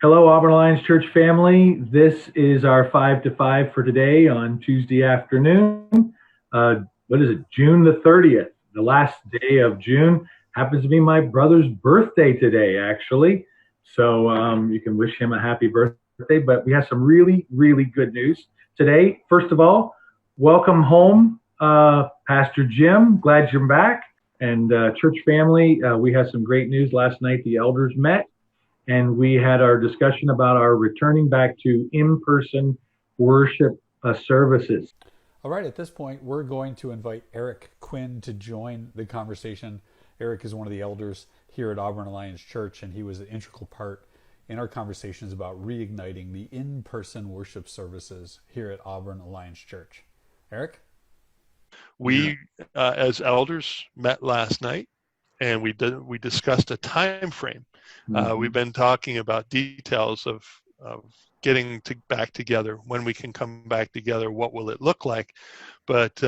Hello, Auburn Alliance Church family. This is our 5 to 5 for today on Tuesday afternoon. What is it? June the 30th, the last day of June. Happens to be my brother's birthday today, actually. So you can wish him a happy birthday. But we have some really, really good news today. First of all, welcome home, Pastor Jim. Glad you're back. And church family, we had some great news last night. The elders met and we had our discussion about our returning back to in-person worship services. All right, at this point, we're going to invite Eric Quinn to join the conversation. Eric is one of the elders here at Auburn Alliance Church, and he was an integral part in our conversations about reigniting the in-person worship services here at Auburn Alliance Church. Eric? We, as elders, met last night, and we discussed a time frame. We've been talking about details of getting back together, when we can come back together, what will it look like, but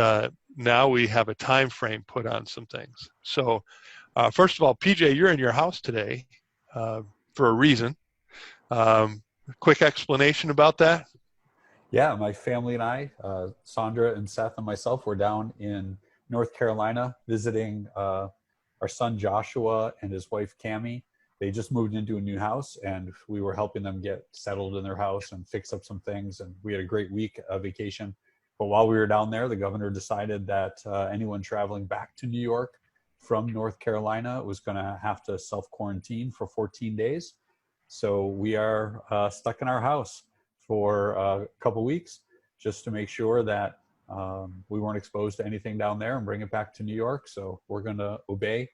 now we have a time frame put on some things. So first of all, PJ, you're in your house today for a reason. Quick explanation about that? Yeah, my family and I, Sandra and Seth and myself, were down in North Carolina visiting our son Joshua and his wife Cammie. They just moved into a new house, and we were helping them get settled in their house and fix up some things. And we had a great week of vacation. But while we were down there, the governor decided that anyone traveling back to New York from North Carolina was going to have to self-quarantine for 14 days. So we are stuck in our house for a couple weeks just to make sure that we weren't exposed to anything down there and bring it back to New York. So we're going to obey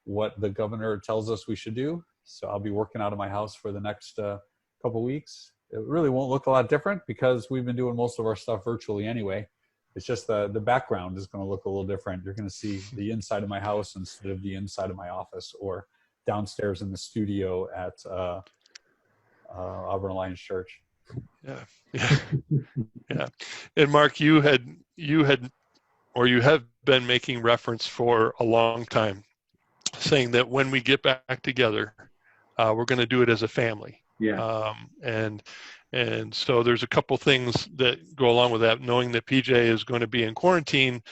what the governor tells us we should do. So I'll be working out of my house for the next couple weeks. It really won't look a lot different because we've been doing most of our stuff virtually anyway. It's just the background is going to look a little different. You're going to see the inside of my house instead of the inside of my office or downstairs in the studio at Auburn Alliance Church. Yeah. And Mark, you have been making reference for a long time, saying that when we get back together, we're going to do it as a family. Yeah. And so there's a couple things that go along with that, knowing that PJ is going to be in quarantine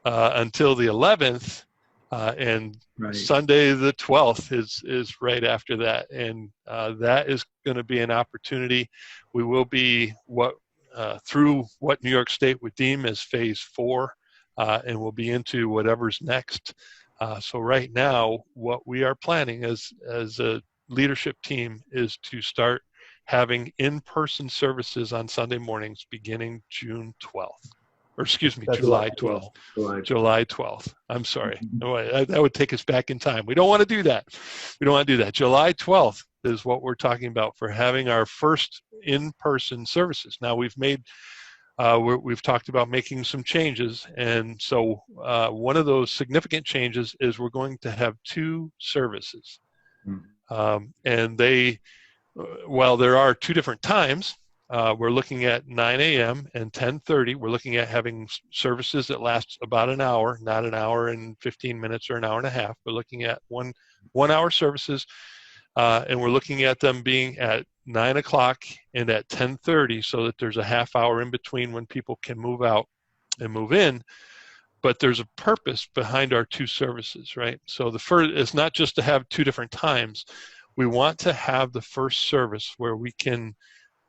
until the 11th, and right. Sunday the 12th is right after that. And that is going to be an opportunity. We will be through what New York State would deem as phase 4, and we'll be into whatever's next. So right now, what we are planning as a leadership team is to start having in-person services on Sunday mornings beginning June 12th. Or excuse me, July 12th. July 12th. I'm sorry. That would take us back in time. We don't want to do that. July 12th is what we're talking about for having our first in-person services. Now we've talked about making some changes, and so one of those significant changes is we're going to have 2 services. And while there are 2 different times, we're looking at 9 a.m. and 10:30. We're looking at having services that last about an hour, not an hour and 15 minutes or an hour and a half. We're looking at one hour services, and we're looking at them being at 9 o'clock and at 10:30, so that there's a half hour in between when people can move out and move in. But there's a purpose behind our 2 services, right? So the first is not just to have 2 different times. We want to have the first service where we can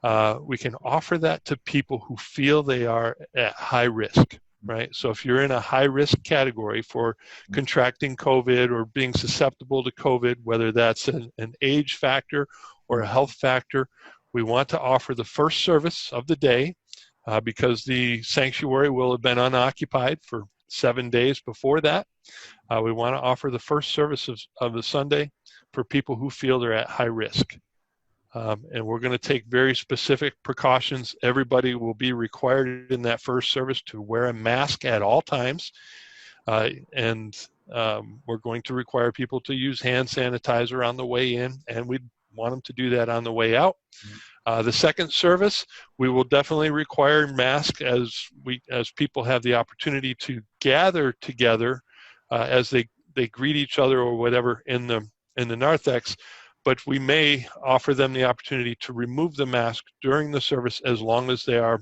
offer that to people who feel they are at high risk, right? So if you're in a high risk category for contracting COVID or being susceptible to COVID, whether that's an age factor or a health factor, we want to offer the first service of the day because the sanctuary will have been unoccupied for 7 days before that. We want to offer the first service of the Sunday for people who feel they're at high risk. And we're going to take very specific precautions. Everybody will be required in that first service to wear a mask at all times. And we're going to require people to use hand sanitizer on the way in, and we want them to do that on the way out. The second service, we will definitely require masks as people have the opportunity to gather together as they greet each other or whatever in the narthex. but we may offer them the opportunity to remove the mask during the service as long as they are,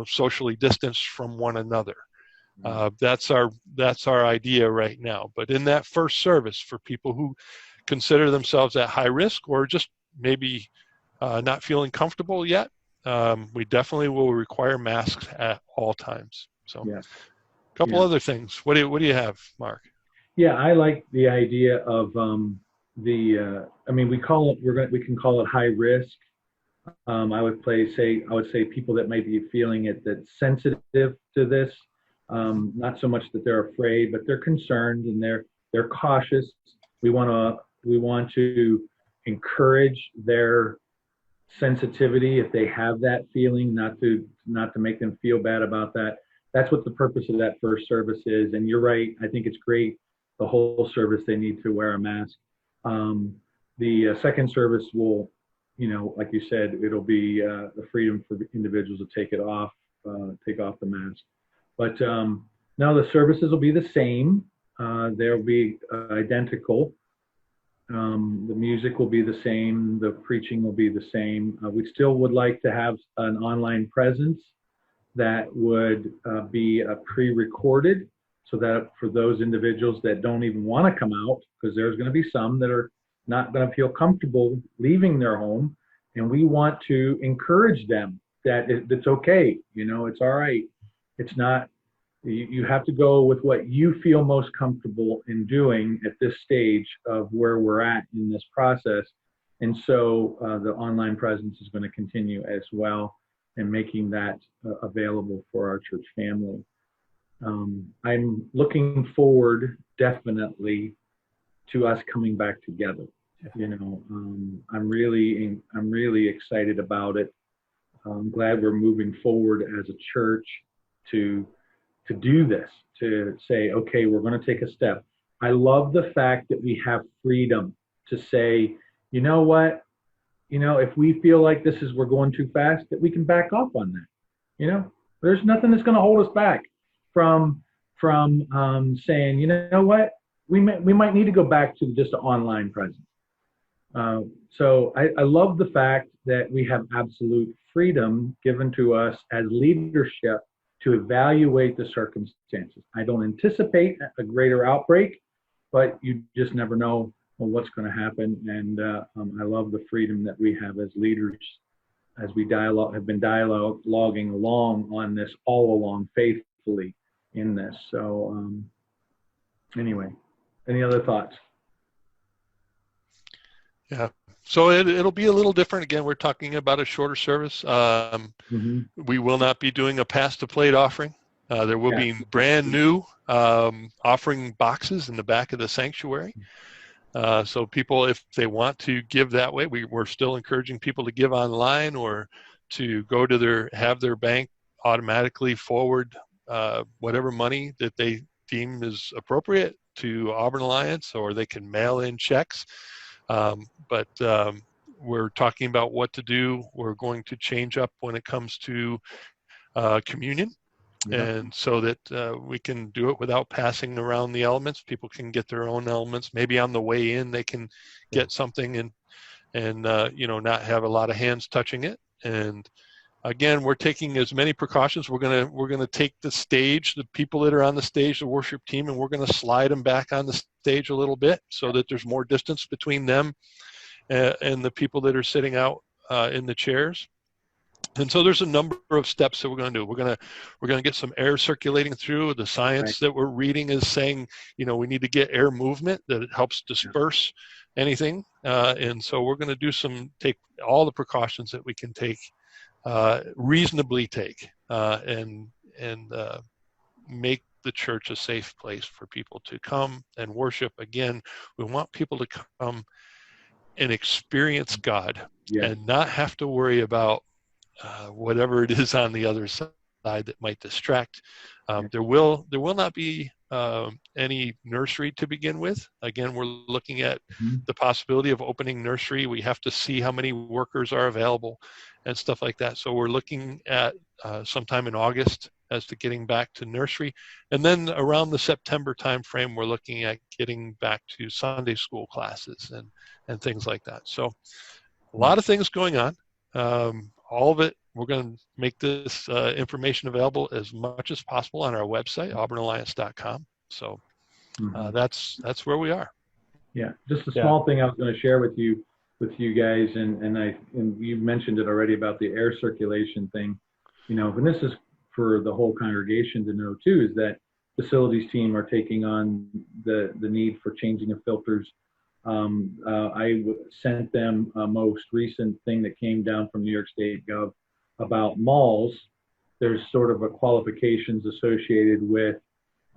socially distanced from one another. That's our idea right now. But in that first service, for people who consider themselves at high risk or just maybe not feeling comfortable yet, we definitely will require masks at all times. So, a couple other things. What do you have, Mark? Yeah, I like the idea of we can call it high risk. I would say people that might be feeling it, that's sensitive to this, not so much that they're afraid, but they're concerned and they're cautious. We want to encourage their sensitivity if they have that feeling, not to make them feel bad about that. That's what the purpose of that first service is. And you're right. I think it's great. The whole service, they need to wear a mask. The second service will, like you said, it'll be the freedom for individuals to take off the mask. But no, the services will be the same. They'll be identical. The music will be the same. The preaching will be the same. We still would like to have an online presence that would be pre-recorded, so that for those individuals that don't even want to come out, because there's going to be some that are not going to feel comfortable leaving their home, and we want to encourage them that it's okay. It's all right. It's not. You have to go with what you feel most comfortable in doing at this stage of where we're at in this process. And so the online presence is going to continue as well, and making that available for our church family. I'm looking forward definitely to us coming back together. I'm really excited about it. I'm glad we're moving forward as a church to do this, to say, okay, we're going to take a step. I love the fact that we have freedom to say, you know what, if we feel like we're going too fast, that we can back off on that. There's nothing that's going to hold us back from saying, you know what, we might need to go back to just an online presence. So I love the fact that we have absolute freedom given to us as leadership to evaluate the circumstances. I don't anticipate a greater outbreak, but you just never know what's going to happen. And I love the freedom that we have as leaders, as we have been dialoguing along on this all along faithfully in this. So anyway, any other thoughts? Yeah. So it'll be a little different. Again, we're talking about a shorter service. We will not be doing a pass the plate offering. There will be brand new offering boxes in the back of the sanctuary. So people, if they want to give that way, we're still encouraging people to give online or to go to have their bank automatically forward whatever money that they deem is appropriate to Auburn Alliance, or they can mail in checks. But we're talking about what to do. We're going to change up when it comes to communion, and so that we can do it without passing around the elements. People can get their own elements. Maybe on the way in they can get something and not have a lot of hands touching it. And again, we're taking as many precautions. We're gonna take the stage, the people that are on the stage, the worship team, and we're gonna slide them back on the stage a little bit so that there's more distance between them and the people that are sitting out in the chairs. And so there's a number of steps that we're going to do. We're going to get some air circulating through. The science that we're reading is saying, we need to get air movement, that it helps disperse anything. And so we're going to take all the precautions that we can take, reasonably take, and make the church a safe place for people to come and worship. Again, we want people to come and experience God and not have to worry about whatever it is on the other side that might distract. There will not be any nursery to begin with. Again, we're looking at the possibility of opening nursery. We have to see how many workers are available and stuff like that. So we're looking at sometime in August as to getting back to nursery. And then around the September timeframe, we're looking at getting back to Sunday school classes and things like that. So a lot of things going on. All of it, we're going to make this information available as much as possible on our website, auburnalliance.com. So that's where we are. Yeah, just a small thing I was going to share with you guys, and you mentioned it already about the air circulation thing. You know, and this is for the whole congregation to know too, is that facilities team are taking on the need for changing of filters. I sent them a most recent thing that came down from New York State Gov about malls. There's sort of a qualifications associated with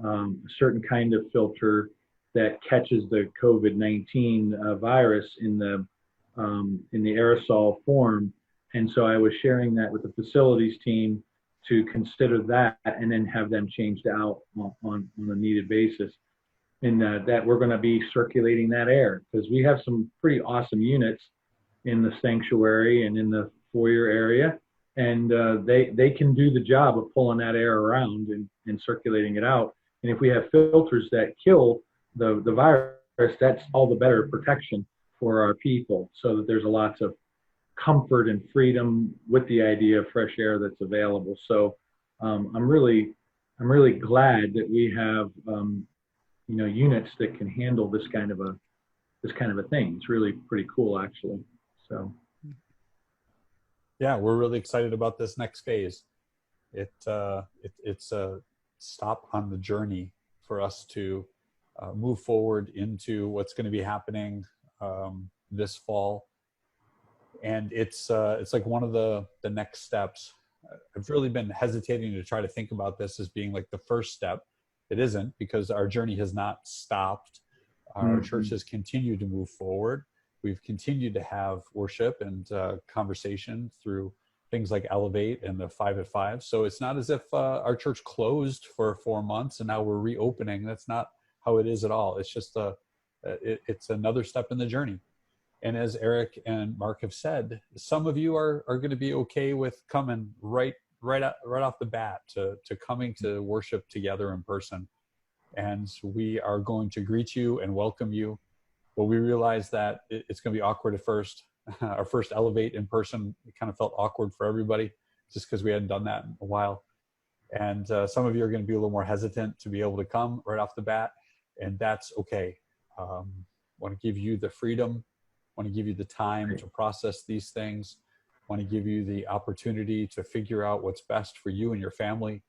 a certain kind of filter that catches the COVID-19 virus in the aerosol form. And so I was sharing that with the facilities team to consider that and then have them changed out on a needed basis. And that we're going to be circulating that air, because we have some pretty awesome units in the sanctuary and in the foyer area, and they can do the job of pulling that air around and circulating it out. And if we have filters that kill the virus, that's all the better protection for our people, so that there's a lot of comfort and freedom with the idea of fresh air that's available. So I'm really glad that we have units that can handle this kind of a thing. It's really pretty cool, actually. So yeah, we're really excited about this next phase. It's a stop on the journey for us to move forward into what's going to be happening this fall. And it's like one of the next steps. I've really been hesitating to try to think about this as being like the first step. It isn't, because our journey has not stopped. Our church has continued to move forward. We've continued to have worship and conversation through things like Elevate and the 5 at 5. So it's not as if our church closed for 4 months and now we're reopening. That's not how it is at all. It's just it's another step in the journey. And as Eric and Mark have said, some of you are going to be okay with coming right off the bat to coming to worship together in person. And we are going to greet you and welcome you. But we realize that it's going to be awkward at first. Our first Elevate in person, it kind of felt awkward for everybody just because we hadn't done that in a while. And some of you are going to be a little more hesitant to be able to come right off the bat. And that's okay. Want to give you the freedom, want to give you the time to process these things, want to give you the opportunity to figure out what's best for you and your family.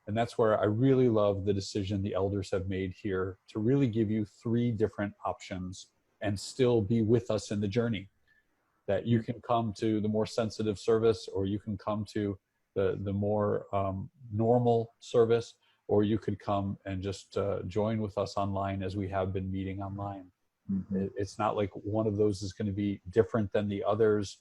And that's where I really love the decision the elders have made here to really give you 3 different options and still be with us in the journey. That you can come to the more sensitive service, or you can come to the more normal service, or you could come and just join with us online as we have been meeting online. It's not like one of those is going to be different than the others.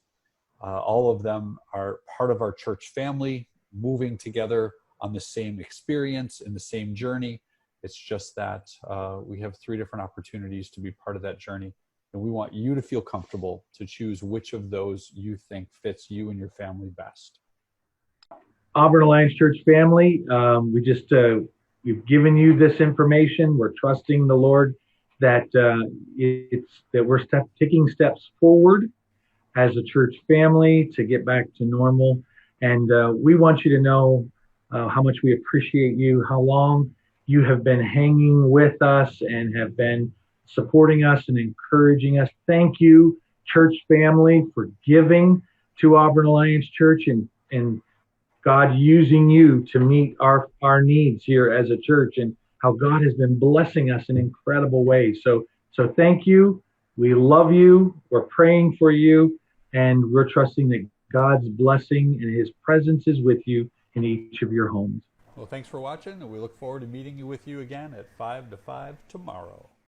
All of them are part of our church family, moving together on the same experience, in the same journey. It's just that we have 3 different opportunities to be part of that journey. And we want you to feel comfortable to choose which of those you think fits you and your family best. Auburn Alliance Church family, we've given you this information. We're trusting the Lord that we're taking steps forward as a church family to get back to normal. And we want you to know how much we appreciate you, how long you have been hanging with us and have been supporting us and encouraging us. Thank you, church family, for giving to Auburn Alliance Church and God using you to meet our needs here as a church, and how God has been blessing us in incredible ways. So thank you. We love you. We're praying for you, and we're trusting that God's blessing and his presence is with you in each of your homes. Well, thanks for watching, and we look forward to meeting with you again at 5 to 5 tomorrow.